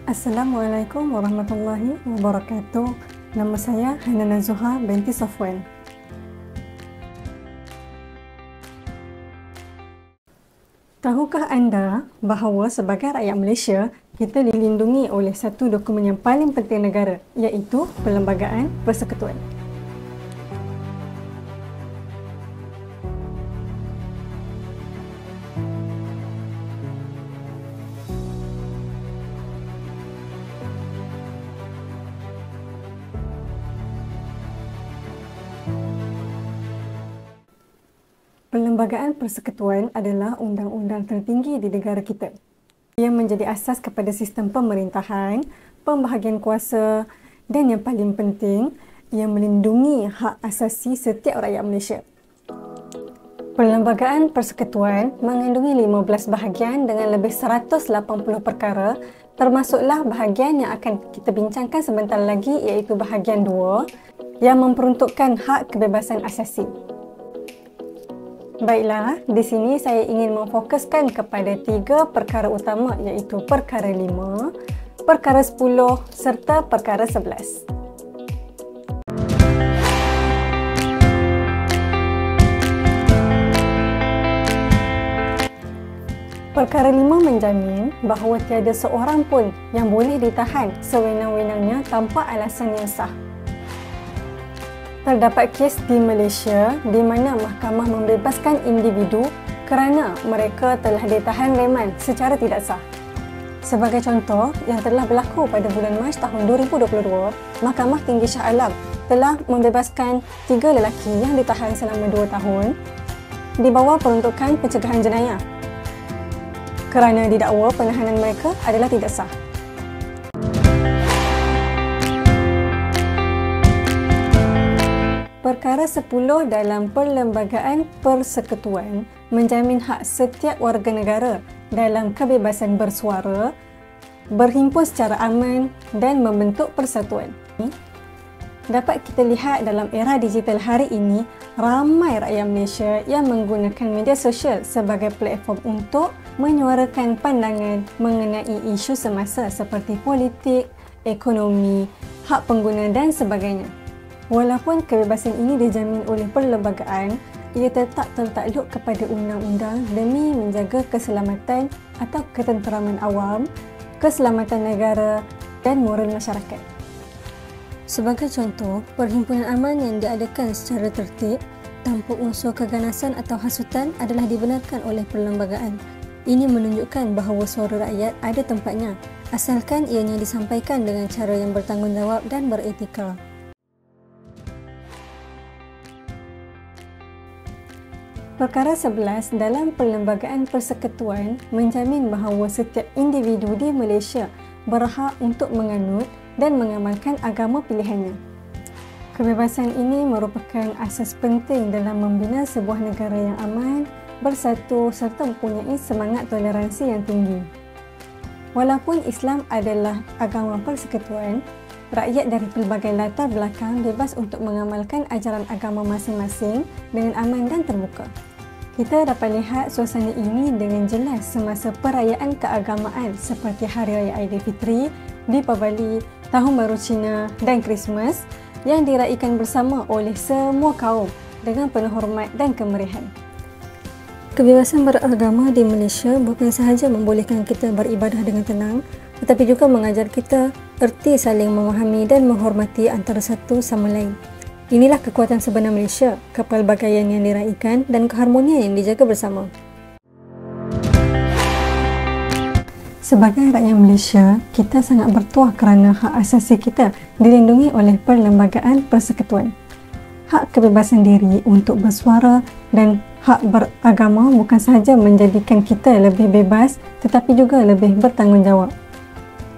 Assalamualaikum warahmatullahi wabarakatuh. Nama saya Hanana Zuha binti Safwan. Tahukah anda bahawa sebagai rakyat Malaysia, kita dilindungi oleh satu dokumen yang paling penting negara, iaitu Perlembagaan Persekutuan. Perlembagaan Persekutuan adalah undang-undang tertinggi di negara kita. Ia menjadi asas kepada sistem pemerintahan, pembahagian kuasa dan yang paling penting, ia melindungi hak asasi setiap rakyat Malaysia. Perlembagaan Persekutuan mengandungi 15 bahagian dengan lebih 180 perkara, termasuklah bahagian yang akan kita bincangkan sebentar lagi, iaitu bahagian 2 yang memperuntukkan hak kebebasan asasi. Baiklah, di sini saya ingin memfokuskan kepada 3 perkara utama, iaitu perkara 5, perkara 10 serta perkara 11. Perkara 5 menjamin bahawa tiada seorang pun yang boleh ditahan sewenang-wenangnya tanpa alasan yang sah. Terdapat kes di Malaysia di mana mahkamah membebaskan individu kerana mereka telah ditahan reman secara tidak sah. Sebagai contoh, yang telah berlaku pada bulan Mac tahun 2022, Mahkamah Tinggi Shah Alam telah membebaskan 3 lelaki yang ditahan selama 2 tahun di bawah peruntukan pencegahan jenayah kerana didakwa penahanan mereka adalah tidak sah. Perkara 10 dalam Perlembagaan Persekutuan menjamin hak setiap warga negara dalam kebebasan bersuara, berhimpun secara aman dan membentuk persatuan. Dapat kita lihat dalam era digital hari ini, ramai rakyat Malaysia yang menggunakan media sosial sebagai platform untuk menyuarakan pandangan mengenai isu semasa seperti politik, ekonomi, hak pengguna dan sebagainya. Walaupun kebebasan ini dijamin oleh perlembagaan, ia tetap tertakluk kepada undang-undang demi menjaga keselamatan atau ketenteraman awam, keselamatan negara dan moral masyarakat. Sebagai contoh, perhimpunan aman yang diadakan secara tertib tanpa unsur keganasan atau hasutan adalah dibenarkan oleh perlembagaan. Ini menunjukkan bahawa suara rakyat ada tempatnya, asalkan ianya disampaikan dengan cara yang bertanggungjawab dan beretika. Perkara 11 dalam Perlembagaan Persekutuan menjamin bahawa setiap individu di Malaysia berhak untuk menganut dan mengamalkan agama pilihannya. Kebebasan ini merupakan asas penting dalam membina sebuah negara yang aman, bersatu serta mempunyai semangat toleransi yang tinggi. Walaupun Islam adalah agama persekutuan, rakyat dari pelbagai latar belakang bebas untuk mengamalkan ajaran agama masing-masing dengan aman dan terbuka. Kita dapat lihat suasana ini dengan jelas semasa perayaan keagamaan seperti Hari Raya Aidilfitri, Deepavali, Tahun Baru Cina dan Christmas yang diraikan bersama oleh semua kaum dengan penuh hormat dan kemerihan. Kebebasan beragama di Malaysia bukan sahaja membolehkan kita beribadah dengan tenang, tetapi juga mengajar kita erti saling memahami dan menghormati antara satu sama lain. Inilah kekuatan sebenar Malaysia, kepelbagaian yang diraikan dan keharmonian yang dijaga bersama. Sebagai rakyat Malaysia, kita sangat bertuah kerana hak asasi kita dilindungi oleh Perlembagaan Persekutuan. Hak kebebasan diri untuk bersuara dan hak beragama bukan sahaja menjadikan kita lebih bebas, tetapi juga lebih bertanggungjawab.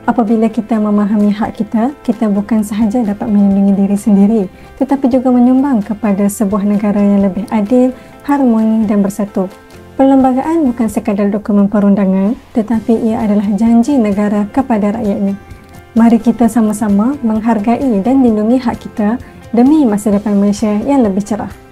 Apabila kita memahami hak kita, kita bukan sahaja dapat melindungi diri sendiri, tetapi juga menyumbang kepada sebuah negara yang lebih adil, harmoni dan bersatu. Perlembagaan bukan sekadar dokumen perundangan, tetapi ia adalah janji negara kepada rakyatnya. Mari kita sama-sama menghargai dan lindungi hak kita demi masa depan Malaysia yang lebih cerah.